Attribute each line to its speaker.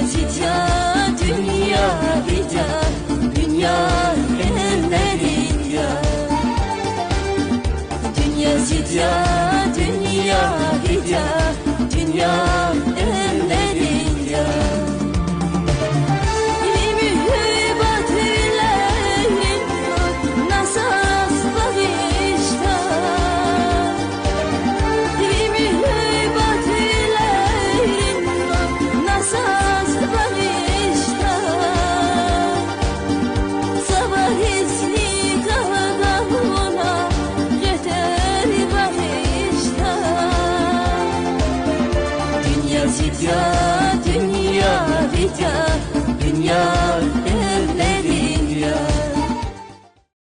Speaker 1: Zitya, dünya vida, dünya ellerinde. Dünya zitya, dünya vida, dünya ellerinde. Mühibbat eyleyin, nasas bakışta. Mühibbat eyleyin, nasas bakışta. Sabah isni kahvahuna yeter bakışta. Dünya zitya, dünya vida, dünya